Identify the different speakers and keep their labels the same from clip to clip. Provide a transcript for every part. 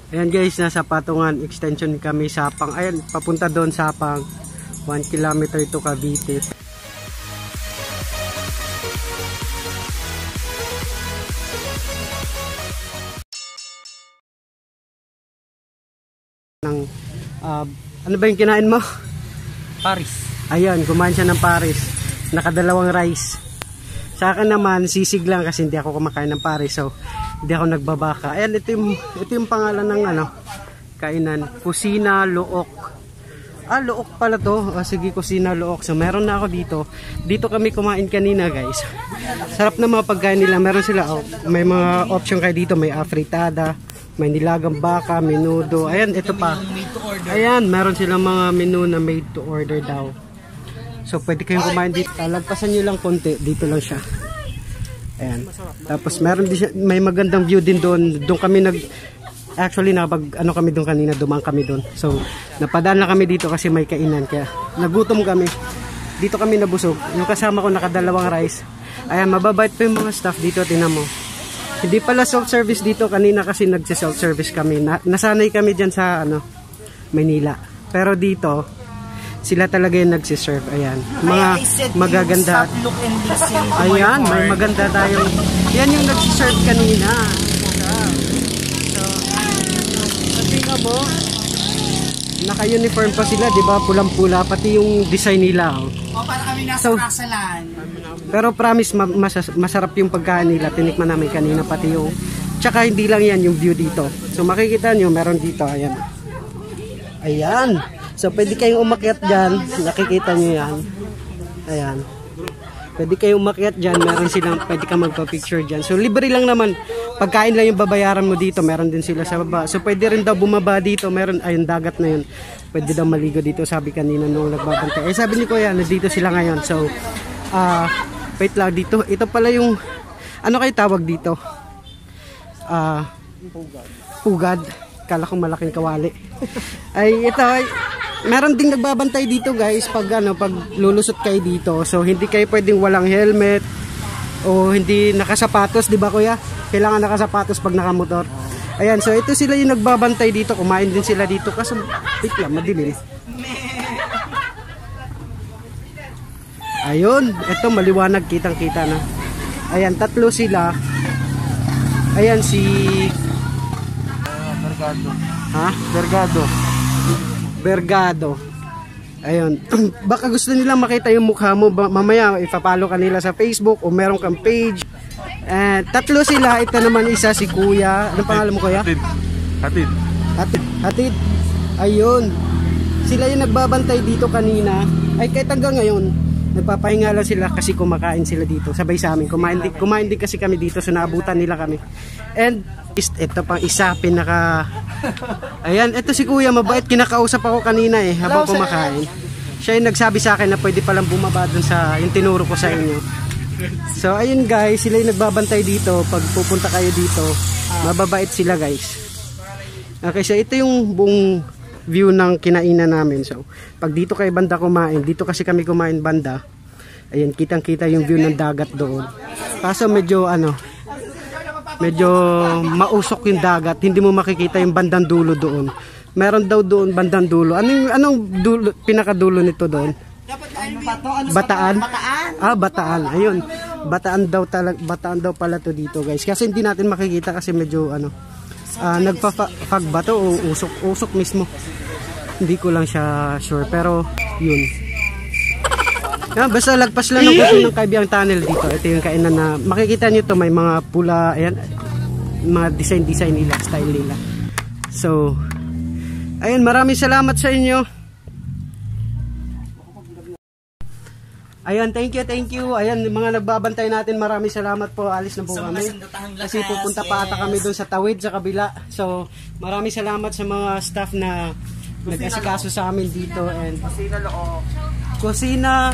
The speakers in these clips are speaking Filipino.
Speaker 1: Ayan guys, nasa Patungan extension kami Sapang. Ayan, papunta doon Sapang. 1 kilometer to Cavite. Ano ba yung kinain mo?
Speaker 2: Paris.
Speaker 1: Ayan, kumain siya ng Paris. Nakadalawang rice. Sa akin naman, sisig lang kasi hindi ako kumakain ng Paris. So, hindi ako nagbabaka. Ayan, ito yung pangalan ng kainan. Kusina Look. Look pala to. Sige, Kusina Look. So, meron na ako dito. Dito kami kumain kanina, guys. Sarap na mga pagkain nila. Meron sila, may mga option kayo dito. May afritada, may nilagang baka, menudo. Ayan, ito pa. Ayan, meron silang mga menu na made to order daw. So, pwede kayong kumain dito. Lagpasan nyo lang konti. Dito lang siya. Ayan. Tapos, meron din siya, may magandang view din doon. Doon kami actually, kami doon kanina. Dumang kami doon. So, napadaan na kami dito kasi may kainan. Kaya, nagutom kami. Dito kami nabusog. Yung kasama ko nakadalawang rice. Ayan, mababait pa yung mga staff dito. Tingnan mo. Hindi pala self-service dito kanina kasi nagsi-self-service kami. Nasanay kami dyan sa Manila. Pero dito, sila talaga yung nagsi-serve. Ayan. Mga magaganda. Ayan, may maganda tayong. Yan yung nagsi-serve kanina. So, tingnan mo, naka-uniform pa sila, di ba? Pulang-pula, pati yung design nila.
Speaker 2: Para kami nasa kasalan.
Speaker 1: Pero promise, masarap yung pagkain nila. Tinikman namin kanina pati yung. Tsaka hindi lang yan yung view dito. So makikita nyo, meron dito. Ayan. Ayan. So pwede kayong umakyat dyan. Nakikita nyo yan. Ayan. Pwede kayong umakyat dyan. Meron silang, pwede ka magpa-picture dyan. So libre lang naman. Pagkain lang yung babayaran mo dito. Meron din sila sa baba. So pwede rin daw bumaba dito. Meron, ayun, dagat na yun. Pwede daw maligo dito. Sabi kanina nung nagbabantay. Sabi ni Kuya, nandito sila ngayon. So, wait lang dito. Ito pala yung ano kayo tawag dito? Pugad. Kala ko malaking kawali. Ay ito ay meron ding nagbabantay dito guys pag pag lulusot kayo dito. So hindi kayo pwedeng walang helmet o hindi nakasapatos, 'di ba Kuya? Kailangan nakasapatos pag nakamotor. Ayan, so ito sila yung nagbabantay dito. Kumain din sila dito kasi wait lang, madilim. Ayun, ito maliwanag, kitang-kita na. Ayan, tatlo sila. Ayan si Bergado. Ha? Bergado. Ayun. Baka gusto nilang makita yung mukha mo. Mamaya ipapalo ka nila sa Facebook o meron kang page. Tatlo sila. Ito naman isa si Kuya. Anong pangalan mo Kuya? Hatid. Ayun. Sila yung nagbabantay dito kanina. Ay kahit hanggang ngayon nagpapahinga lang sila kasi kumakain sila dito sabay sa amin. Kumain din kasi kami dito, so naabutan nila kami. And ito pang isa ayan, ito si Kuya, mabait, kinakausap ako kanina habang kumakain. Siya yung nagsabi sa akin na pwede palang bumaba dun sa yung tinuro ko sa inyo. So ayun guys, sila yung nagbabantay dito pag pupunta kayo dito. Mababait sila guys. Okay, so ito yung buong view ng kinainan namin. So, pag dito kayo banda kumain, dito kasi kami kumain banda. Ayan, kitang-kita yung view ng dagat doon. Kaso medyo mausok yung dagat. Hindi mo makikita yung bandang dulo doon. Meron daw doon bandang dulo. Anong dulo, pinakadulo nito doon? Bataan? Bataan. Ayun. Bataan daw pala to dito, guys. Kasi hindi natin makikita kasi medyo nagpa-fog ba to o usok mismo, hindi ko lang siya sure, pero yun basta lagpas lang ng Kaibiyang Tunnel dito. Ito yung kainan na makikita nyo to, may mga pula, ayan, mga design nila, style nila. So ayun, maraming salamat sa inyo. Ayan, thank you. Ayan, mga nagbabantay natin, maraming salamat po. Alis na po kami. Kasi pupunta pa ata kami doon sa tawid, sa kabila. So, maraming salamat sa mga staff na nag-asikaso sa amin dito. And Kusina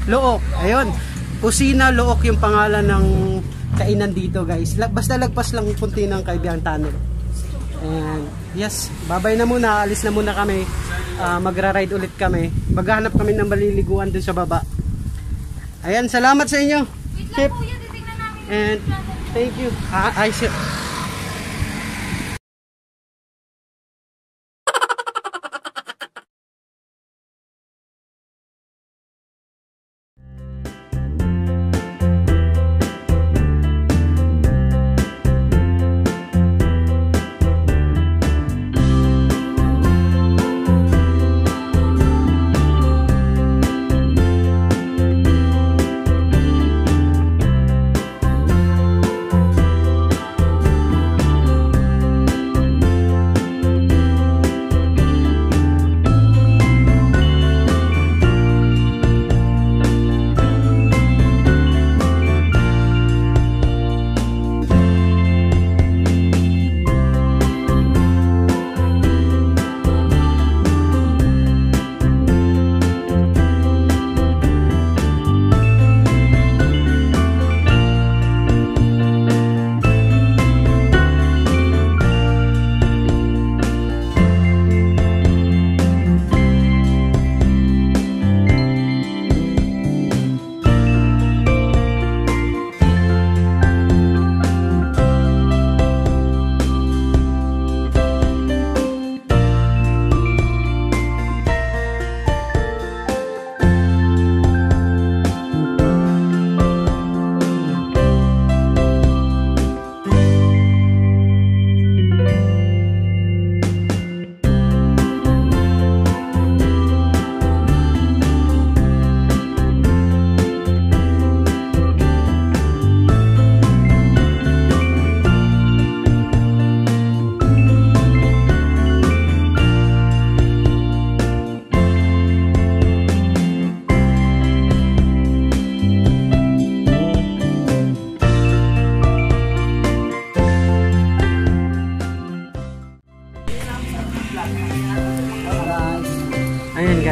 Speaker 1: Look. Ayun, Kusina Look yung pangalan ng kainan dito guys. Basta lagpas lang punti ng Kaibiyang Tunnel. And yes, babay na muna. Alis na muna kami. Magra-ride ulit kami. Maghanap kami ng maliliguan doon sa baba. Ayan, salamat sa inyo. And thank you.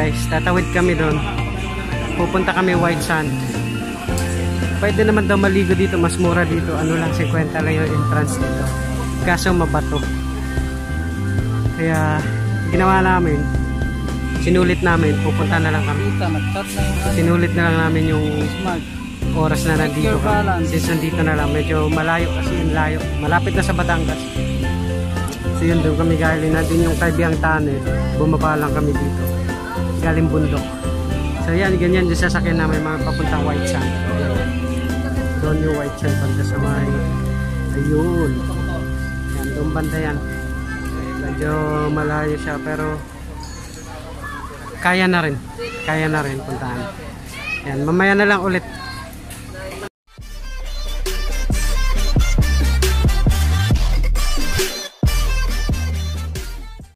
Speaker 1: guys, tatawid kami doon. Pupunta kami White Sand. Pwede naman daw maligo dito, mas mura dito. Ano lang, 50 lang yung entrance dito. Kaso mabato. Kaya ginawa namin, sinulit namin, pupunta na lang kami. Sinulit na lang namin yung oras na nandito kami. Since nandito na lang, medyo malayo kasi yung layo. Malapit na sa Batangas. So yun, doon kami galing na din yung Kaibiyang Tane. Bumaba lang kami dito. Galing bundok. So yan, ganyan yung sasakyan namin mga papuntang White Sand. Doon yung White Sand pagka sa may ayun. Yan, doon banda yan. Medyo malayo siya pero kaya na rin puntahan. Yan, mamaya na lang ulit